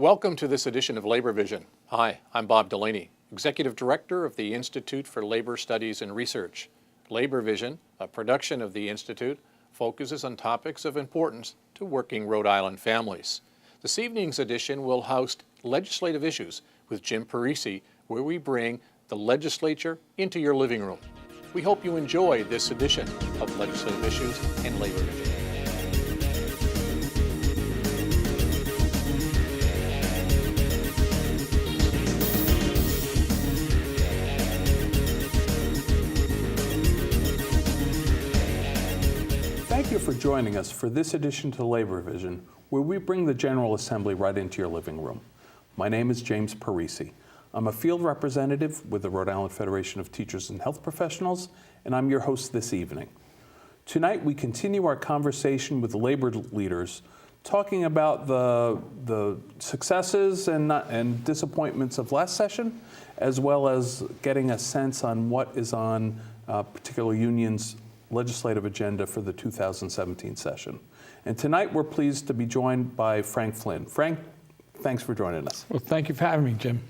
Welcome to this edition of Labor Vision. Hi, I'm Bob Delaney, Executive Director of the Institute for Labor Studies and Research. Labor Vision, a production of the Institute, focuses on topics of importance to working Rhode Island families. This evening's edition will host Legislative Issues with Jim Parisi, where we bring the legislature into your living room. We hope you enjoy this edition of Legislative Issues and Labor Vision. Thank you for joining us for this edition to Labor Vision, where we bring the General Assembly right into your living room. My name is James Parisi. I'm a field representative with the Rhode Island Federation of Teachers and Health Professionals, and I'm your host this evening. Tonight, we continue our conversation with labor leaders, talking about the successes and disappointments of last session, as well as getting a sense on what is on particular unions' legislative agenda for the 2017 session. And tonight we're pleased to be joined by Frank Flynn. Frank, thanks for joining us. Well, thank you for having me, Jim.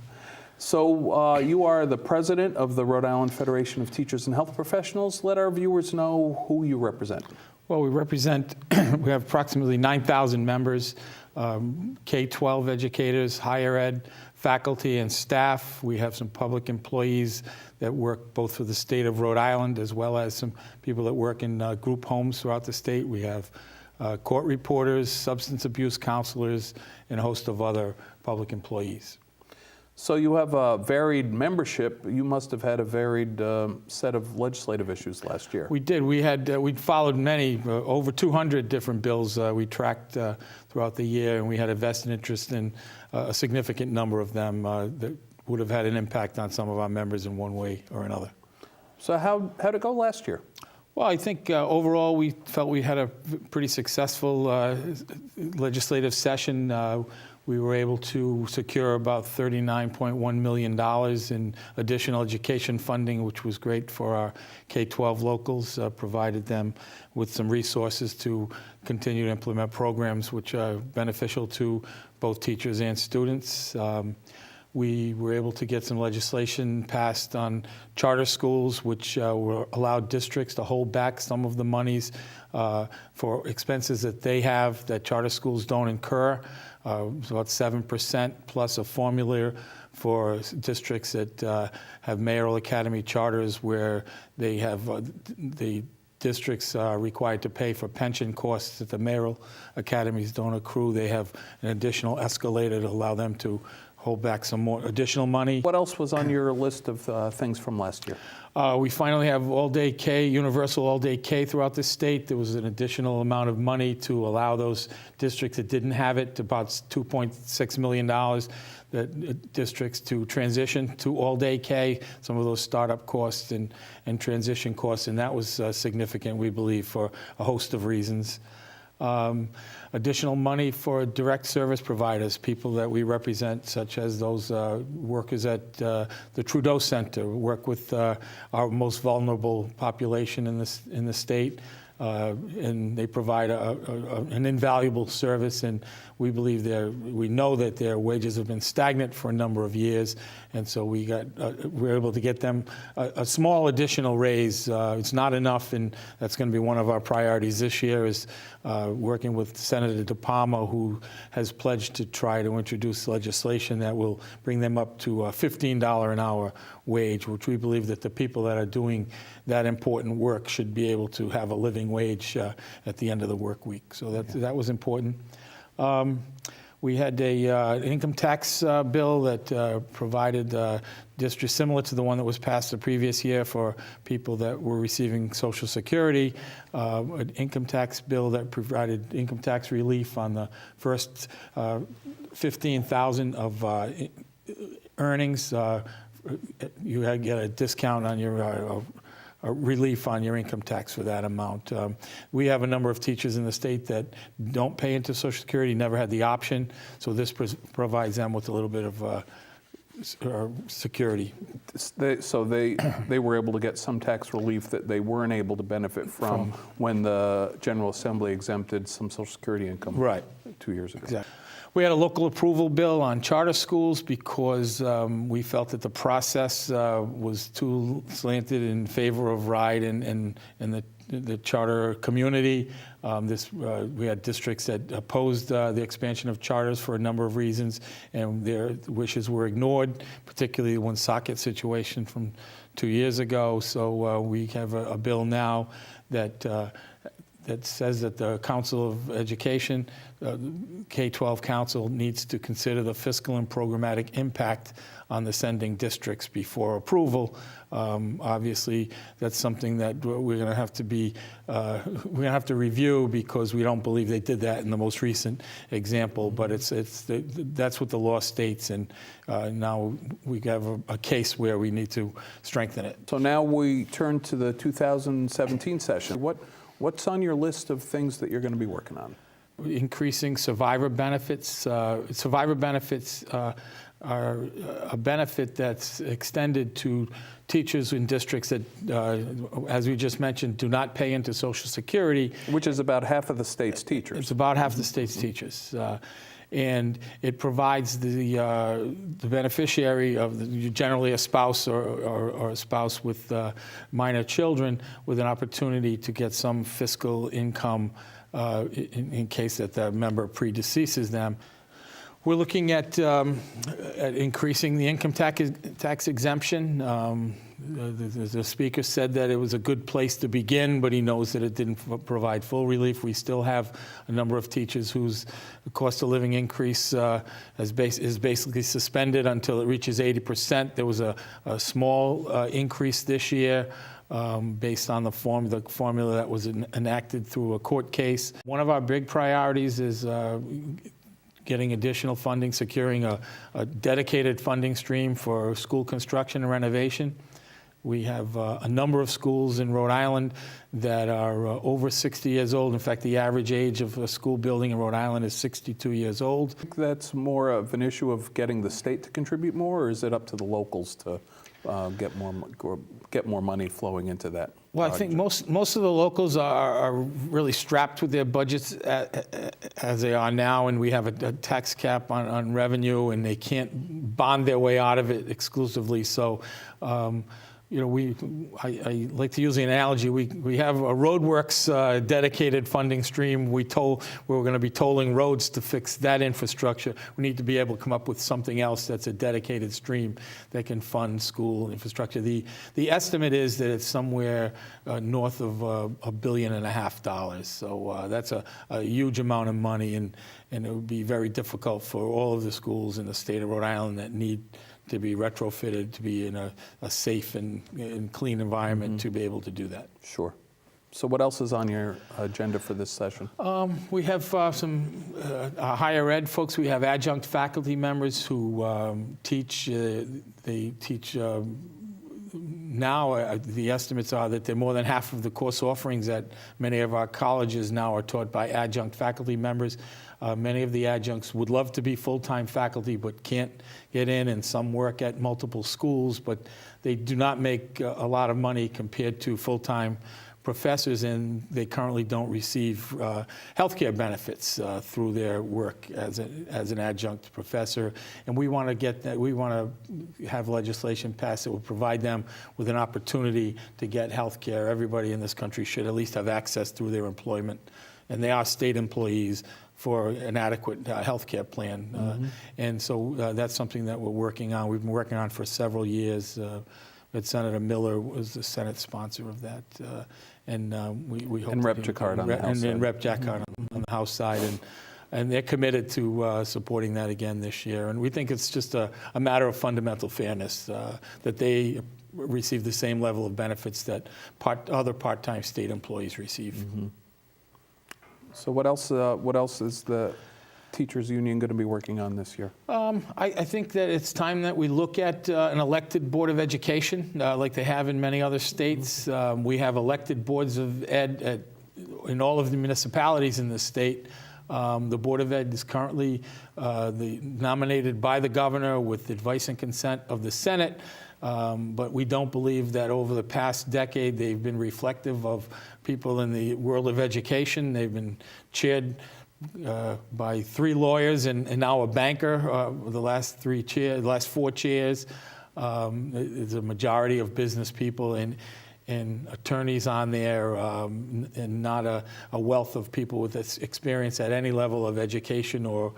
So you are the president of the Rhode Island Federation of Teachers and Health Professionals. Let our viewers know who you represent. Well, we have approximately 9,000 members, K-12 educators, higher ed, faculty and staff. We have some public employees that work both for the state of Rhode Island as well as some people that work in group homes throughout the state. We have court reporters, substance abuse counselors, and a host of other public employees. So you have a varied membership. You must have had a varied set of legislative issues last year. We did. We followed many, over 200 different bills we tracked throughout the year, and we had a vested interest in a significant number of them that would have had an impact on some of our members in one way or another. So how'd it go last year? Well, I think overall we felt we had a pretty successful legislative session. We were able to secure about $39.1 million in additional education funding, which was great for our K-12 locals, provided them with some resources to continue to implement programs which are beneficial to both teachers and students. We were able to get some legislation passed on charter schools, which will allow districts to hold back some of the monies for expenses that they have that charter schools don't incur. It's about 7% plus a formula for districts that have mayoral academy charters where they have the districts are required to pay for pension costs that the mayoral academies don't accrue. They have an additional escalator to allow them to hold back some more additional money. What else was on your list of things from last year? We finally have all-day K, universal all-day K throughout the state. There was an additional amount of money to allow those districts that didn't have it, about $2.6 million, that districts to transition to all-day K, some of those startup costs and transition costs, and that was significant, we believe, for a host of reasons. Additional money for direct service providers, people that we represent, such as those workers at the Trudeau Center, work with our most vulnerable population in the state, and they provide an invaluable service. And we believe we know that their wages have been stagnant for a number of years, and so we were able to get them a small additional raise. It's not enough, and that's going to be one of our priorities this year. Is working with Senator DePalma, who has pledged to try to introduce legislation that will bring them up to a $15 an hour wage, which we believe that the people that are doing that important work should be able to have a living wage at the end of the work week. So that was important. We had an income tax bill that provided districts similar to the one that was passed the previous year for people that were receiving Social Security, an income tax bill that provided income tax relief on the first $15,000 of earnings. You get a discount on your relief on your income tax for that amount. We have a number of teachers in the state that don't pay into Social Security, never had the option, so this provides them with a little bit of security. So they were able to get some tax relief that they weren't able to benefit from when the General Assembly exempted some Social Security income. Right. 2 years ago. Exactly. We had a local approval bill on charter schools because we felt that the process was too slanted in favor of RIDE and the charter community. We had districts that opposed the expansion of charters for a number of reasons, and their wishes were ignored, particularly the Woonsocket situation from 2 years ago. So we have a bill now that says that the Council of Education, K-12 Council, needs to consider the fiscal and programmatic impact on the sending districts before approval. Obviously, that's something that we're going to have to review because we don't believe they did that in the most recent example. But that's what the law states, and now we have a case where we need to strengthen it. So now we turn to the 2017 session. What's on your list of things that you're going to be working on? Increasing survivor benefits. Survivor benefits are a benefit that's extended to teachers in districts that, as we just mentioned, do not pay into Social Security. Which is about half of the state's teachers. It's about half the state's teachers. And it provides the beneficiary of generally a spouse or a spouse with minor children with an opportunity to get some fiscal income in case that the member predeceases them. We're looking at increasing the income tax exemption. The speaker said that it was a good place to begin, but he knows that it didn't provide full relief. We still have a number of teachers whose cost of living increase is basically suspended until it reaches 80%. There was a small increase this year based on the formula that was enacted through a court case. One of our big priorities is getting additional funding, securing a dedicated funding stream for school construction and renovation. We have a number of schools in Rhode Island that are over 60 years old. In fact, the average age of a school building in Rhode Island is 62 years old. I think that's more of an issue of getting the state to contribute more, or is it up to the locals to get more money flowing into that? Well, I think most of the locals are really strapped with their budgets as they are now, and we have a tax cap on revenue, and they can't bond their way out of it exclusively. So, you know, I like to use the analogy. We have a roadworks dedicated funding stream. We're going to be tolling roads to fix that infrastructure. We need to be able to come up with something else that's a dedicated stream that can fund school infrastructure. The estimate is that it's somewhere north of $1.5 billion. So that's a huge amount of money, and it would be very difficult for all of the schools in the state of Rhode Island that need to be retrofitted to be in a safe and clean environment to be able to do that. Sure. So what else is on your agenda for this session? We have some higher ed folks. We have adjunct faculty members who teach. They teach now. The estimates are that they're more than half of the course offerings at many of our colleges now are taught by adjunct faculty members. Many of the adjuncts would love to be full-time faculty but can't get in, and some work at multiple schools, but they do not make a lot of money compared to full-time professors, and they currently don't receive health care benefits through their work as an adjunct professor. And we want to get that. We want to have legislation passed that will provide them with an opportunity to get health care. Everybody in this country should at least have access through their employment, and they are state employees, for an adequate health care plan. And so that's something that we're working on. We've been working on for several years. Senator Miller was the Senate sponsor of that. And we hope. And Rep. Jacquard on the House side. And Rep. Jacquard on the House side. And they're committed to supporting that again this year. And we think it's just a matter of fundamental fairness that they receive the same level of benefits that other part-time state employees receive. So what else is the teachers union going to be working on this year? I think that it's time that we look at an elected board of education like they have in many other states. We have elected boards of ed in all of the municipalities in the state. The Board of Ed is currently nominated by the governor with advice and consent of the Senate. But we don't believe that over the past decade they've been reflective of people in the world of education. They've been chaired by 3 lawyers and now a banker. The last 4 chairs. There's a majority of business people and attorneys on there, and not a wealth of people with experience at any level of education or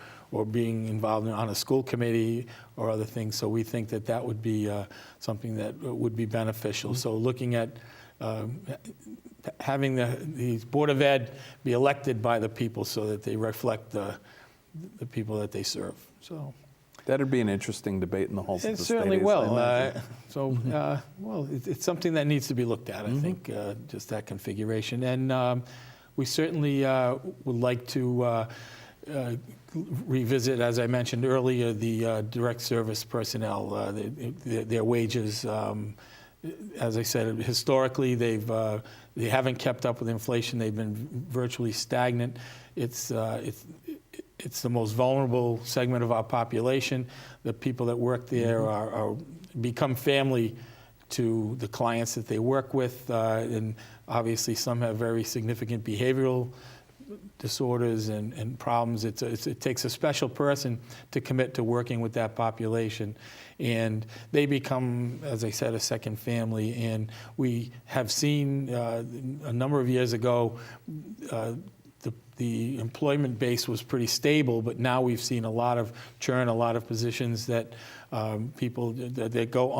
being involved on a school committee or other things. So we think that would be something that would be beneficial. So looking at having the Board of Ed be elected by the people so that they reflect the people that they serve. So That'd be an interesting debate in the halls of it the certainly state, will. I imagine. Well, it's something that needs to be looked at, I think, just that configuration. And we certainly would like to revisit, as I mentioned earlier, the direct service personnel, their wages. As I said, historically, they haven't kept up with inflation. They've been virtually stagnant. It's the most vulnerable segment of our population. The people that work there are become family to the clients that they work with, and obviously some have very significant behavioral disorders and problems. It takes a special person to commit to working with that population, and they become, as I said, a second family. And we have seen a number of years ago, the employment base was pretty stable, but now we've seen a lot of churn, a lot of positions that people that go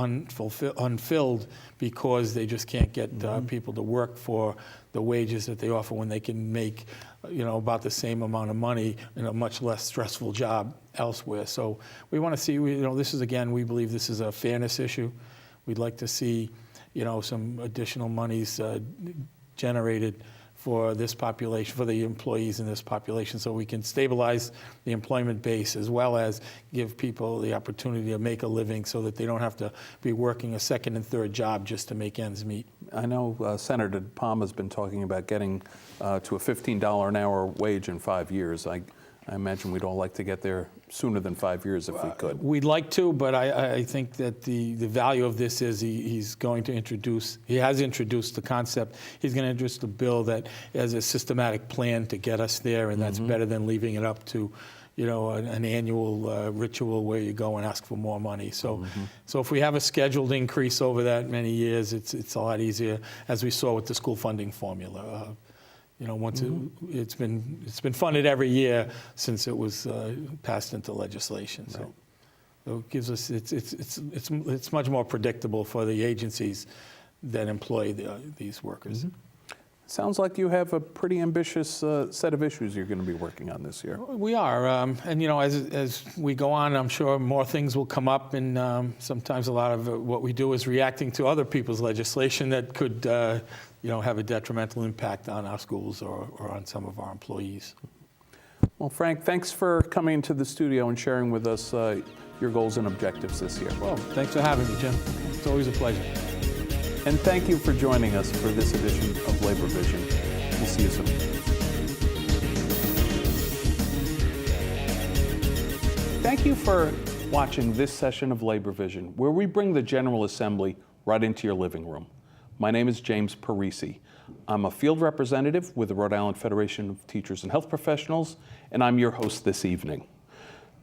unfilled because they just can't get people to work for the wages that they offer when they can make, about the same amount of money in a much less stressful job elsewhere. So we want to see, this is, again, we believe this is a fairness issue. We'd like to see, some additional monies generated for this population, for the employees in this population, so we can stabilize the employment base as well as give people the opportunity to make a living so that they don't have to be working a second and third job just to make ends meet. I know Senator Palm has been talking about getting to a $15 an hour wage in 5 years. I imagine we'd all like to get there sooner than 5 years if we could. We'd like to, but I think that the value of this is he has introduced the concept. He's going to introduce the bill that has a systematic plan to get us there, and that's better than leaving it up to, an annual ritual where you go and ask for more money. So, so if we have a scheduled increase over that many years, it's a lot easier, as we saw with the school funding formula. Once it's been funded every year since it was passed into legislation. So, Right. so it gives us it's much more predictable for the agencies that employ these workers. Sounds like you have a pretty ambitious set of issues you're going to be working on this year. We are, and as we go on, I'm sure more things will come up, and sometimes a lot of what we do is reacting to other people's legislation that could have a detrimental impact on our schools or on some of our employees. Well, Frank, thanks for coming into the studio and sharing with us your goals and objectives this year. Well, thanks for having me, Jim. It's always a pleasure. And thank you for joining us for this edition of Labor Vision. We'll see you soon. Thank you for watching this session of Labor Vision, where we bring the General Assembly right into your living room. My name is James Parisi. I'm a field representative with the Rhode Island Federation of Teachers and Health Professionals, and I'm your host this evening.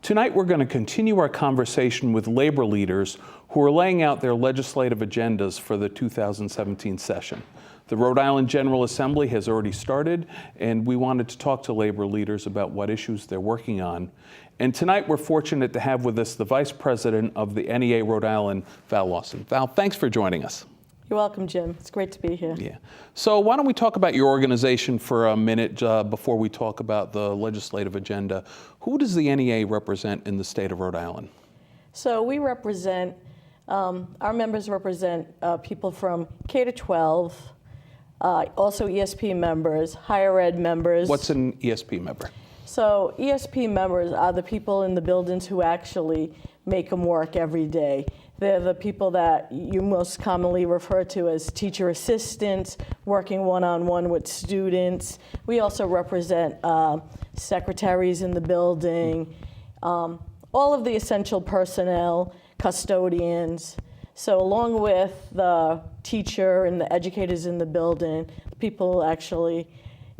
Tonight, we're going to continue our conversation with labor leaders who are laying out their legislative agendas for the 2017 session. The Rhode Island General Assembly has already started, and we wanted to talk to labor leaders about what issues they're working on. And tonight, we're fortunate to have with us the Vice President of the NEA Rhode Island, Val Lawson. Val, thanks for joining us. You're welcome, Jim. It's great to be here. Yeah. So why don't we talk about your organization for a minute before we talk about the legislative agenda. Who does the NEA represent in the state of Rhode Island? So we represent, our members represent people from K to 12, also ESP members, higher ed members. What's an ESP member? So ESP members are the people in the buildings who actually make them work every day. They're the people that you most commonly refer to as teacher assistants, working one-on-one with students. We also represent secretaries in the building, all of the essential personnel, custodians. So along with the teacher and the educators in the building, people actually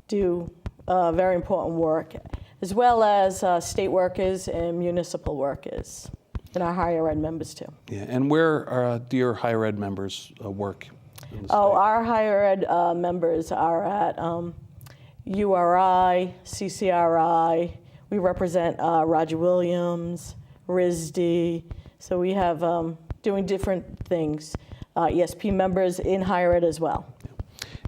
do very important work. as well as state workers and municipal workers, and our higher ed members too. Yeah, and where do your higher ed members work in the state? Oh, our higher ed members are at URI, CCRI. We represent Roger Williams, RISD. So we have doing different things. ESP members in higher ed as well.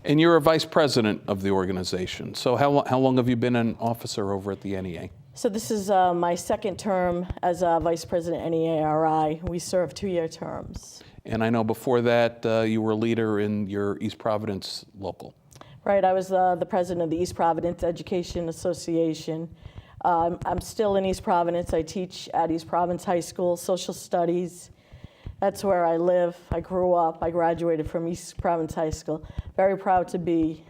And you're a vice president of the organization. So how long have you been an officer over at the NEA? So this is my second term as vice president NEARI. We serve 2-year terms. And I know before that you were a leader in your East Providence local. Right, I was the president of the East Providence Education Association. I'm still in East Providence. I teach at East Providence High School, social studies. That's where I live. I grew up. I graduated from East Providence High School. Very proud to be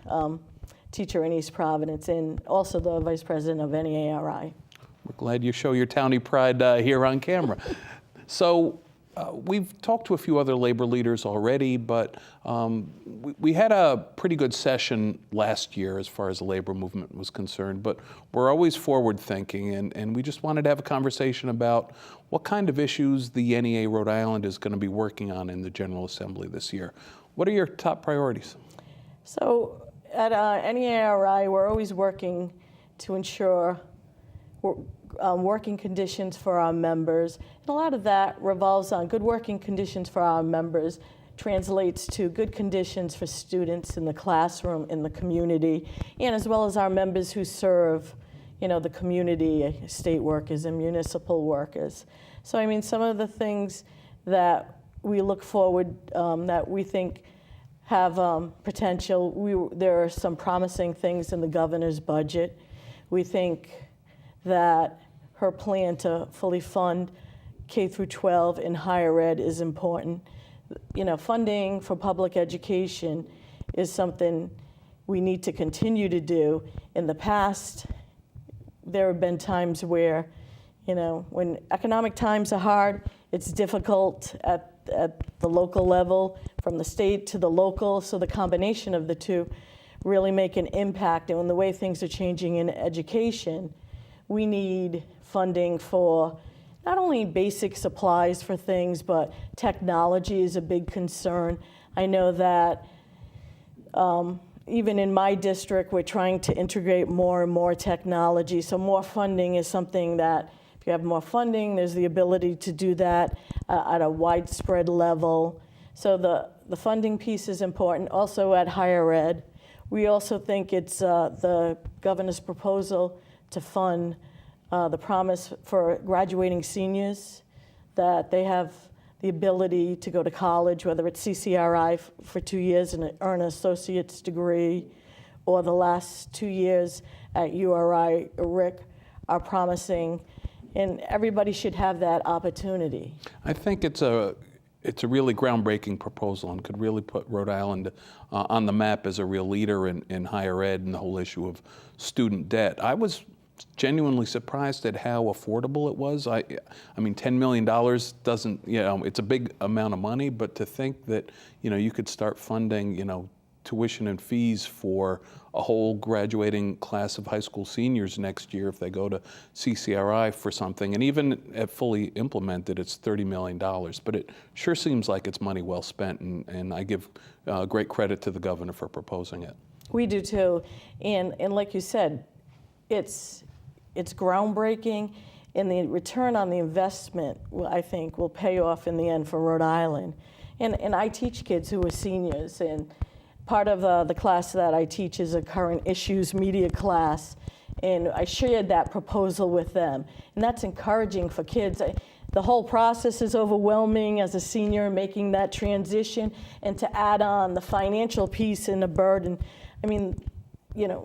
teacher in East Providence and also the vice president of NEARI. We're glad you show your townie pride here on camera. So we've talked to a few other labor leaders already, but we had a pretty good session last year as far as the labor movement was concerned, but we're always forward thinking, and we just wanted to have a conversation about what kind of issues the NEA Rhode Island is going to be working on in the General Assembly this year. What are your top priorities? So at NEARI, we're always working to ensure working conditions for our members. And a lot of that revolves on good working conditions for our members, translates to good conditions for students in the classroom, in the community, and as well as our members who serve, the community, state workers and municipal workers. So I mean, some of the things that we look forward, that we think have potential, there are some promising things in the governor's budget. We think that her plan to fully fund K through 12 in higher ed is important. Funding for public education is something we need to continue to do. In the past, there have been times where, when economic times are hard, it's difficult at the local level, from the state to the local, so the combination of the two really make an impact. And in the way things are changing in education, we need funding for not only basic supplies for things, but technology is a big concern. I know that even in my district, we're trying to integrate more and more technology. So more funding is something that, if you have more funding, there's the ability to do that at a widespread level. So the funding piece is important. Also at higher ed, we also think it's the governor's proposal to fund the promise for graduating seniors, that they have the ability to go to college, whether it's CCRI for 2 years and earn an associate's degree, or the last 2 years at URI RIC are promising, and everybody should have that opportunity. I think it's a really groundbreaking proposal and could really put Rhode Island on the map as a real leader in higher ed and the whole issue of student debt. I was genuinely surprised at how affordable it was. I mean, $10 million doesn't, it's a big amount of money, but to think that, you could start funding, tuition and fees for a whole graduating class of high school seniors next year if they go to CCRI for something, and even at fully implemented, it's $30 million. But it sure seems like it's money well spent, and I give great credit to the governor for proposing it. We do too, and like you said, it's groundbreaking, and the return on the investment, I think, will pay off in the end for Rhode Island. And I teach kids who are seniors, and part of the class that I teach is a current issues media class, and I shared that proposal with them. And that's encouraging for kids. The whole process is overwhelming as a senior, making that transition, and to add on the financial piece and the burden. I mean,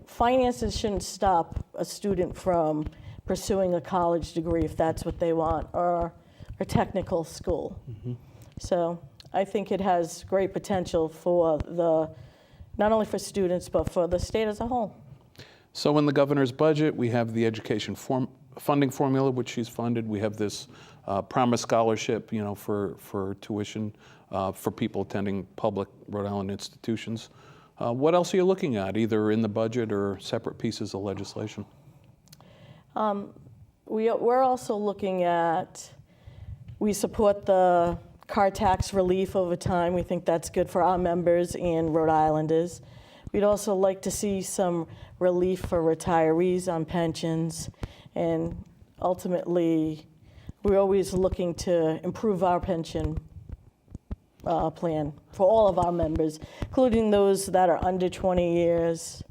finances shouldn't stop a student from pursuing a college degree if that's what they want, or a technical school. Mm-hmm. So I think it has great potential for not only for students, but for the state as a whole. So in the governor's budget, we have the education funding formula, which she's funded. We have this Promise Scholarship, for tuition for people attending public Rhode Island institutions. What else are you looking at, either in the budget or separate pieces of legislation? We're also looking at, we support the car tax relief over time. We think that's good for our members and Rhode Islanders. We'd also like to see some relief for retirees on pensions. And ultimately, we're always looking to improve our pension plan for all of our members, including those that are under 20 years.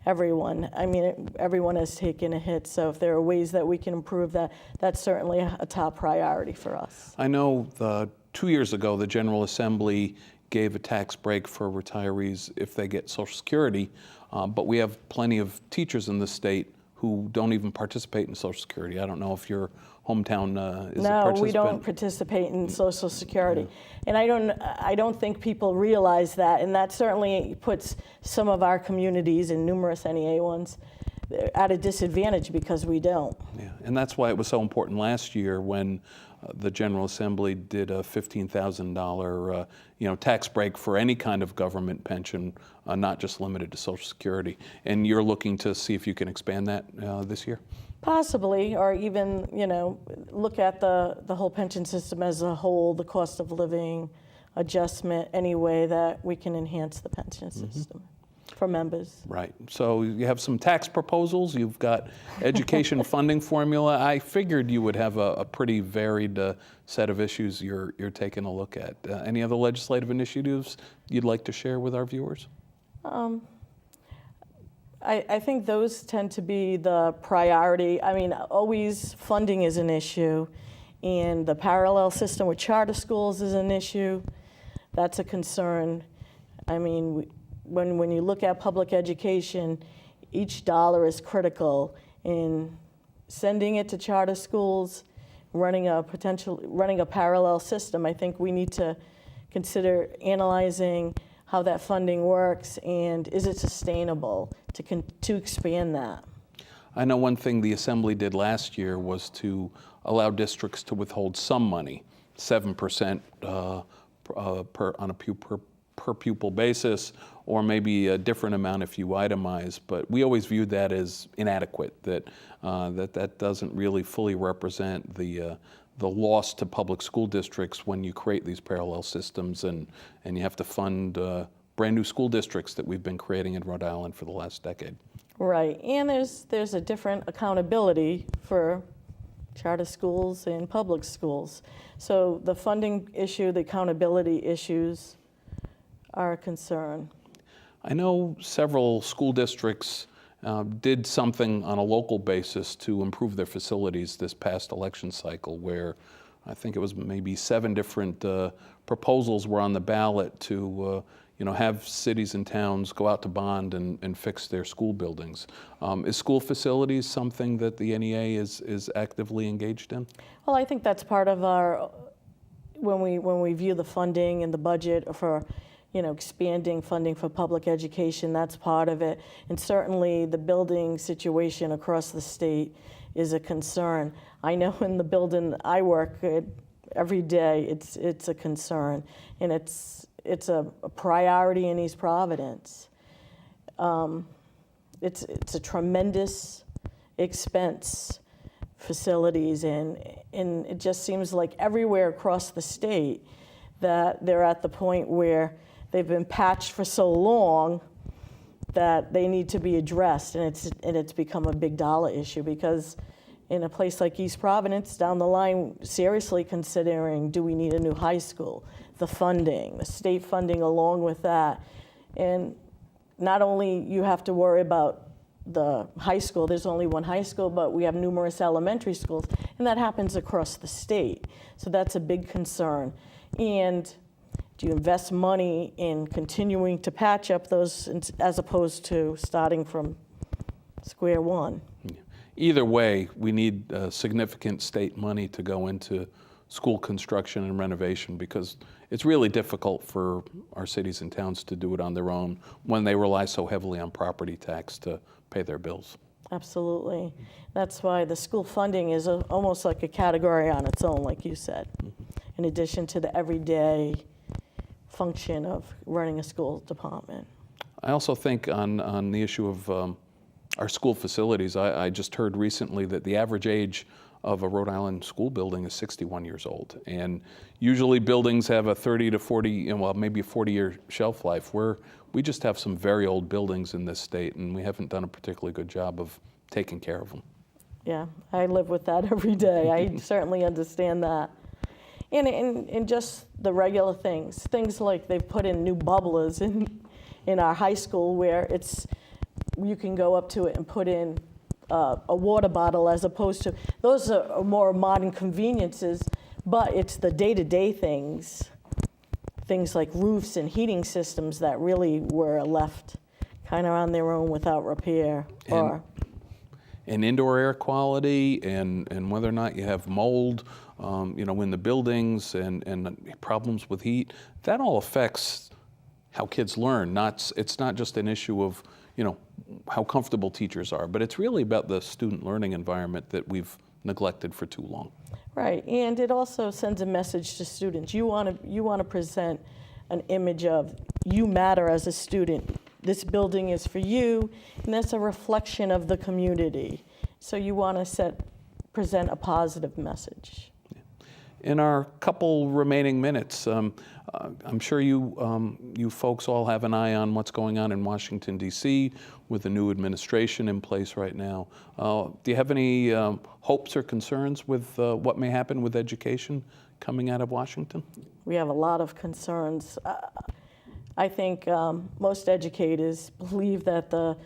Everyone. I mean, everyone has taken a hit, so if there are ways that we can improve that, that's certainly a top priority for us. I know 2 years ago, the General Assembly gave a tax break for retirees if they get Social Security, but we have plenty of teachers in the state who don't even participate in Social Security. I don't know if your hometown is a participant. No, we don't participate in Social Security. And I don't think people realize that, and that certainly puts some of our communities, and numerous NEA ones, at a disadvantage because we don't. Yeah, and that's why it was so important last year when the General Assembly did a $15,000 tax break for any kind of government pension, not just limited to Social Security. And you're looking to see if you can expand that this year? Possibly, or even, look at the whole pension system as a whole, the cost of living adjustment, any way that we can enhance the pension system for members. Right. So you have some tax proposals. You've got education funding formula. I figured you would have a pretty varied set of issues you're taking a look at. Any other legislative initiatives you'd like to share with our viewers? I think those tend to be the priority. I mean, always funding is an issue, and the parallel system with charter schools is an issue. That's a concern. I mean, when you look at public education, each dollar is critical. In sending it to charter schools, running a parallel system, I think we need to consider analyzing how that funding works, and is it sustainable to expand that? I know one thing the Assembly did last year was to allow districts to withhold some money, 7% on a per pupil basis, or maybe a different amount if you itemize. But we always viewed that as inadequate, that doesn't really fully represent the loss to public school districts when you create these parallel systems and you have to fund brand new school districts that we've been creating in Rhode Island for the last decade. Right, and there's a different accountability for charter schools and public schools. So the funding issue, the accountability issues are a concern. I know several school districts did something on a local basis to improve their facilities this past election cycle, where I think it was maybe 7 different proposals were on the ballot to have cities and towns go out to bond and fix their school buildings. Is school facilities something that the NEA is actively engaged in? Well, I think that's part of our, when we view the funding and the budget for expanding funding for public education, that's part of it. And certainly the building situation across the state is a concern. I know in the building I work at every day, it's a concern. And it's a priority in East Providence. It's a tremendous expense, facilities, and it just seems like everywhere across the state that they're at the point where they've been patched for so long that they need to be addressed, and it's become a big dollar issue, because in a place like East Providence, down the line, seriously considering, do we need a new high school? The funding, the state funding along with that. And not only you have to worry about the high school, there's only one high school, but we have numerous elementary schools, and that happens across the state. So that's a big concern. And do you invest money in continuing to patch up those as opposed to starting from square one? Either way, we need significant state money to go into school construction and renovation, because it's really difficult for our cities and towns to do it on their own when they rely so heavily on property tax to pay their bills. Absolutely. That's why the school funding is almost like a category on its own, like you said, in addition to the everyday function of running a school department. I also think on the issue of our school facilities. I just heard recently that the average age of a Rhode Island school building is 61 years old. And usually buildings have a 30 to 40, well, maybe a 40-year shelf life. We just have some very old buildings in this state, and we haven't done a particularly good job of taking care of them. Yeah, I live with that every day. I certainly understand that. And just the regular things like they've put in new bubblers in our high school where you can go up to it and put in a water bottle, as opposed to, those are more modern conveniences, but it's the day-to-day things like roofs and heating systems that really were left kind of on their own without repair. And indoor air quality and whether or not you have mold, in the buildings and problems with heat, that all affects how kids learn. It's not just an issue of, how comfortable teachers are, but it's really about the student learning environment that we've neglected for too long. Right, and it also sends a message to students. You want to present an image of you matter as a student. This building is for you, and that's a reflection of the community. So you want to present a positive message. In our couple remaining minutes, I'm sure you folks all have an eye on what's going on in Washington, D.C. with the new administration in place right now. Do you have any hopes or concerns with what may happen with education coming out of Washington? We have a lot of concerns. I think most educators believe that the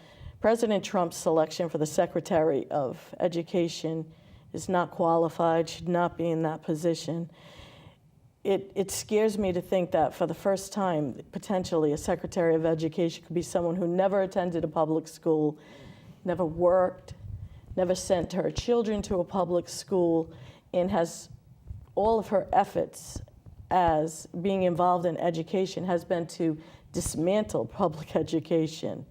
President Trump's selection for the Secretary of Education is not qualified, should not be in that position. It scares me to think that for the first time, potentially a Secretary of Education could be someone who never attended a public school, never worked, never sent her children to a public school, and has all of her efforts as being involved in education has been to dismantle public education.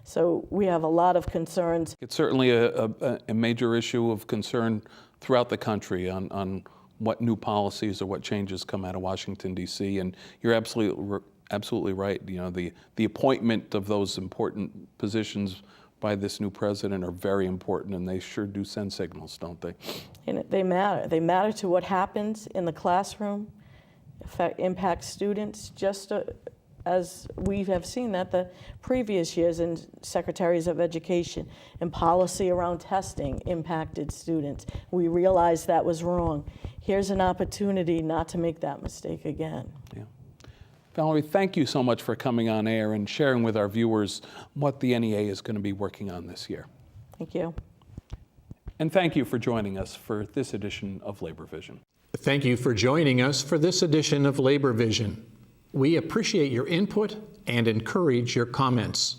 So we have a lot of concerns. It's certainly a major issue of concern throughout the country on what new policies or what changes come out of Washington, D.C. And you're absolutely right. The appointment of those important positions by this new president are very important, and they sure do send signals, don't they? And they matter. They matter to what happens in the classroom, impact students, just as we have seen that the previous years in secretaries of education and policy around testing impacted students. We realized that was wrong. Here's an opportunity not to make that mistake again. Yeah. Valerie, thank you so much for coming on air and sharing with our viewers what the NEA is going to be working on this year. Thank you. And thank you for joining us for this edition of Labor Vision. Thank you for joining us for this edition of Labor Vision. We appreciate your input and encourage your comments.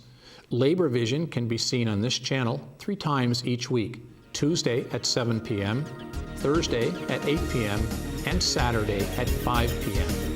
Labor Vision can be seen on this channel 3 times each week: Tuesday at 7 p.m., Thursday at 8 p.m., and Saturday at 5 p.m.